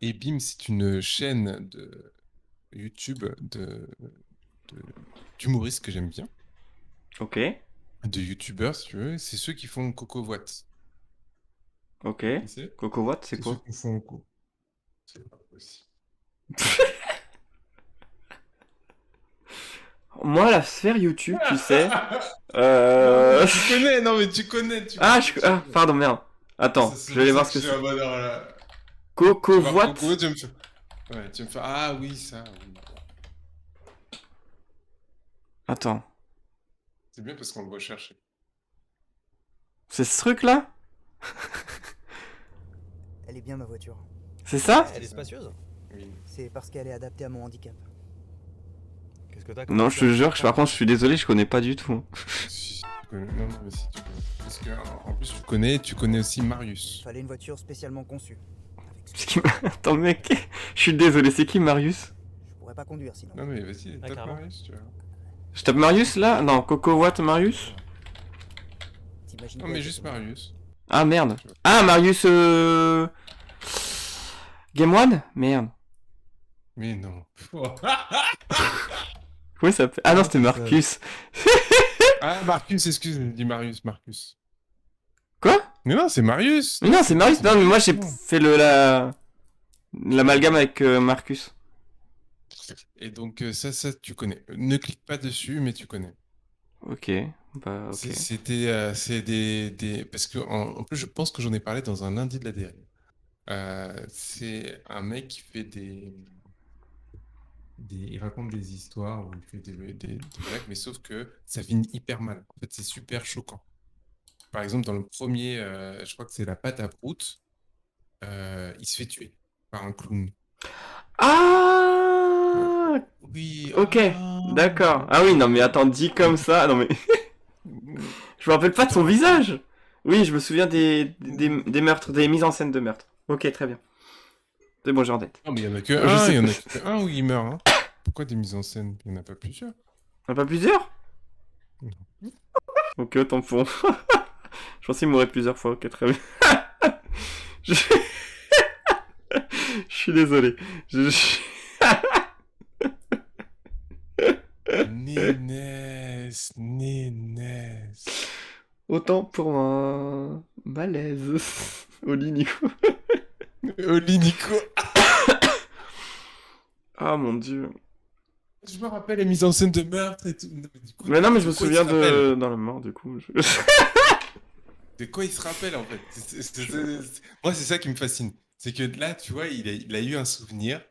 Ebim, c'est une chaîne de YouTube d'humoristes que j'aime bien, Ok, de youtubeurs si tu veux. C'est ceux qui font Coco Voite. ok. Tu sais? Coco Watt, c'est C'est ceux quoi? qui font C'est pas possible. Moi, la sphère YouTube, tu sais. Non, mais Euh... tu connais, non, mais tu connais, Ah, tu connais. pardon, merde. Attends, C'est je vais pour aller ça voir que ce je que suis c'est. en mode, alors là, Coco tu vas voir Coco Watt. Voite, tu vas me faire, ah oui, ça, oui. Attends, C'est bien parce qu'on le voit chercher. c'est ce truc-là? Elle est bien ma voiture. C'est ça? Elle est C'est ça. spacieuse. Oui. C'est parce qu'elle est adaptée à mon handicap. Qu'est-ce que t'as comme Non, je te handicap? jure, par contre, je suis désolé, je connais pas du tout. Si, tu connais. Non, non, mais si tu connais. Parce que, en plus, tu connais aussi Marius. Fallait une voiture spécialement conçue. Avec ce C'est qui Attends, mec, je suis désolé, c'est qui Marius? je pourrais pas conduire sinon. Non, mais vas-y, Ah, tape carrément. Marius, tu vois. Je tape Marius là? Non, Coco Watt Marius? T'imagines Non, quoi mais juste exactement? Marius. Ah merde. Tu vois. Ah, Marius Game One? Merde. Mais non. Comment ça s'appelle? Ah non, Comment c'était ça s'appelle? Marcus. Ah, Marcus, excuse, je dis Marius, Marcus. Quoi? Mais non, c'est Marius. Mais non, c'est Marius. Non, mais moi j'ai Non. fait l'amalgame avec Marcus. Et donc, ça, tu connais. Ne clique pas dessus, mais tu connais. Ok, bah ok. C'est parce que, en plus, je pense que j'en ai parlé dans un lundi de la dérive. C'est un mec qui fait il raconte des histoires où il fait des blagues, mais sauf que ça finit hyper mal. En fait, c'est super choquant. Par exemple, dans le premier, je crois que c'est la pâte à prout, il se fait tuer par un clown. Ouais. Ah, Oui, ok, d'accord. Ah oui, non mais attends, dit comme ça, non mais je me rappelle pas Tu de t'en son rappelles? visage. Oui, je me souviens des meurtres, des mises en scène de meurtres. Ok, très bien. C'est bon, j'ai en tête. Non, mais il y en a que Je un, il sais. y en a que un où il meurt, hein. Pourquoi des mises en scène? Il n'y en a pas plusieurs. On a pas plusieurs? Non. Ok, autant pour moi. Je pensais qu'il mourrait plusieurs fois. Ok, très bien. Je, je suis désolé. Nénès, Nénès. Autant pour moi. Malaise. Oli Nico. Oli Nico. Ah mon dieu. Je me rappelle les mises en scène de meurtre et tout. Mais du coup, Mais non, mais je de me quoi il souviens se rappelle? de. Dans la mort, du coup. De quoi il se rappelle en fait? Moi, c'est ça qui me fascine. C'est que là, tu vois, il a eu un souvenir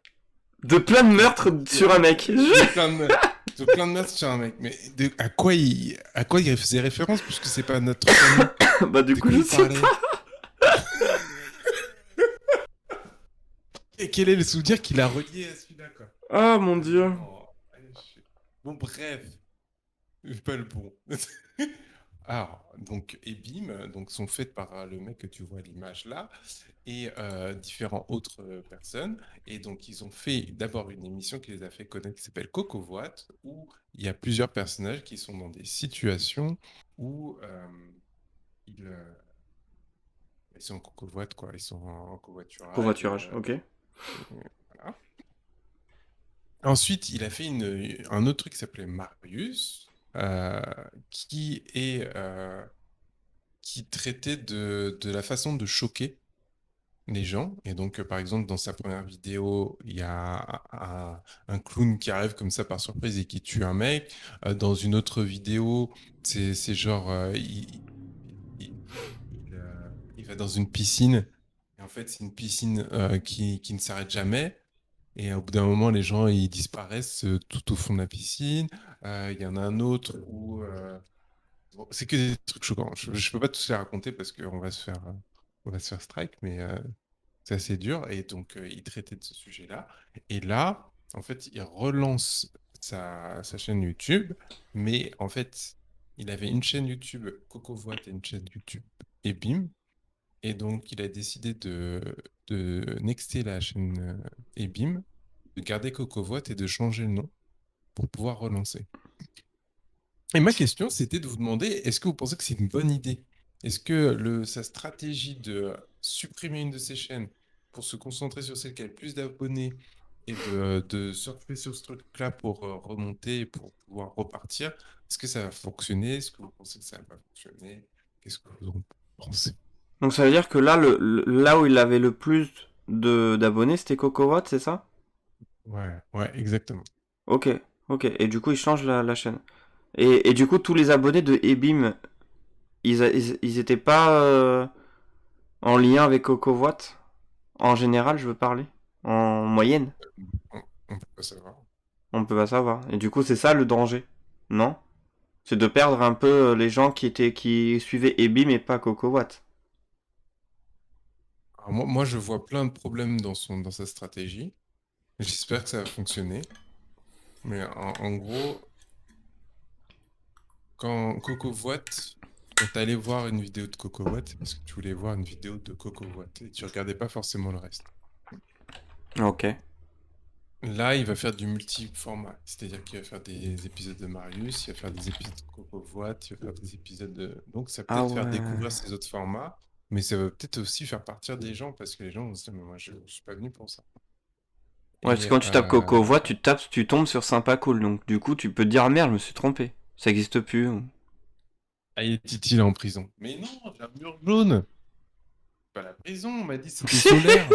De plein de de, meurtres sur un mec. de plein de meurtres sur un mec. Mais à quoi il faisait référence puisque c'est pas notre truc à nous? Bah, du De coup, quoi je il sais parlait? pas. Et quel est le souvenir qu'il a relié à celui-là, quoi? Ah mon dieu. Non. Bon, bref. Pas le bon. Alors, donc, Ebim, donc, sont faites par le mec que tu vois à l'image là, et différents autres personnes. Et donc, ils ont fait d'abord une émission qui les a fait connaître, qui s'appelle Coco Voite, où il y a plusieurs personnages qui sont dans des situations où ils, euh, ils sont en covoite, quoi. Ils sont en covoiturage. Covoiturage, ok. Voilà. Ensuite, il a fait un autre truc qui s'appelait Marius, euh, qui est qui traitait de la façon de choquer les gens. Et donc, par exemple, dans sa première vidéo, il y a un clown qui arrive comme ça par surprise et qui tue un mec. Dans une autre vidéo, c'est genre, il va dans une piscine. Et en fait, c'est une piscine qui ne s'arrête jamais. Et au bout d'un moment, les gens ils disparaissent tout au fond de la piscine. Il y en a un autre où bon, c'est que des trucs choquants. Je peux pas tous les raconter parce on va se faire strike, mais c'est assez dur. Et donc, il traitait de ce sujet-là. Et là, en fait, il relance sa chaîne YouTube, mais en fait, il avait une chaîne YouTube Coco Voite et une chaîne YouTube Ebim. Et donc, il a décidé de nexter la chaîne Ebim, de garder Coco Voite et de changer le nom pour pouvoir relancer. Et ma question, c'était de vous demander, est-ce que vous pensez que c'est une bonne idée? Est-ce que sa stratégie de supprimer une de ses chaînes pour se concentrer sur celle qui a le plus d'abonnés et de surfer sur ce truc-là pour remonter et pour pouvoir repartir, est-ce que ça va fonctionner? Est-ce que vous pensez que ça va pas fonctionner? Qu'est-ce que vous en pensez? Donc ça veut dire que là, là où il avait le plus d'abonnés, c'était CocoWatt, c'est ça? Ouais, exactement. Ok, ok. Et du coup, il change la chaîne. Et du coup, tous les abonnés de Ebim, ils étaient pas en lien avec CocoWatt? En général, je veux parler. En moyenne? On peut pas savoir. On peut pas savoir. Et du coup, c'est ça le danger. Non? C'est de perdre un peu les gens qui suivaient Ebim et pas CocoWatt. Alors moi, je vois plein de problèmes dans sa stratégie. J'espère que ça va fonctionner. Mais en gros, quand tu allais voir une vidéo de Coco Watt, c'est parce que tu voulais voir une vidéo de Coco Watt et tu regardais pas forcément le reste. Ok. Là, il va faire du multi-format, c'est-à-dire qu'il va faire des épisodes de Marius, il va faire des épisodes de Coco Watt, il va faire des épisodes de... Donc ça va Ah peut-être faire ouais. découvrir ces autres formats, mais ça va peut-être aussi faire partir des gens parce que les gens vont se dire, mais moi, je suis pas venu pour ça. Ouais, parce Et que quand tu tapes CocoWatt, tu tombes sur Sympa Cool. Donc du coup, tu peux te dire, ah merde, je me suis trompé. Ça existe plus. ah, il est Titi là en prison. Mais non, j'ai un mur jaune. Pas la prison, on m'a dit c'était solaire.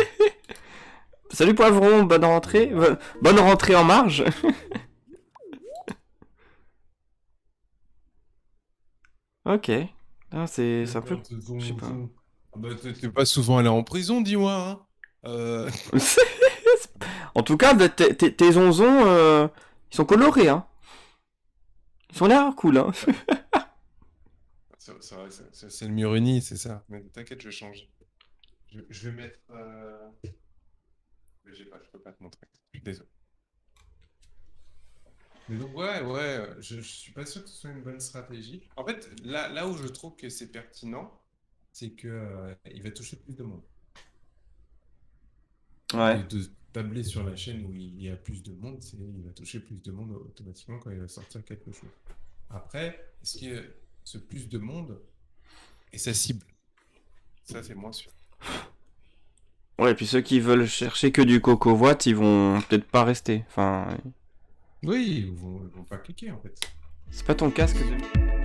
Salut Poivron, bonne rentrée. Bonne rentrée en marge. Ok. Ah, ça peut... Je sais pas. Ah bah, t'es pas souvent allé en prison, dis-moi, hein. En tout cas, tes onzons, ils sont colorés, hein. Ils ont l'air cool, hein. C'est vrai, c'est le mur uni, c'est ça. Mais t'inquiète, je vais changer. Je vais mettre. Mais j'ai pas, je peux pas te montrer. Je suis désolé. Mais donc, ouais, je suis pas sûr que ce soit une bonne stratégie. En fait, là où je trouve que c'est pertinent, c'est que il va toucher plus de monde. Ouais. Et de tabler sur la chaîne où il y a plus de monde, il va toucher plus de monde automatiquement quand il va sortir quelque chose. Après, est-ce que ce plus de monde est sa cible? Ça, c'est moins sûr. Ouais, et puis ceux qui veulent chercher que du CocoWatt, ils vont peut-être pas rester. Enfin, Oui, ils vont pas cliquer en fait. c'est pas ton casque de...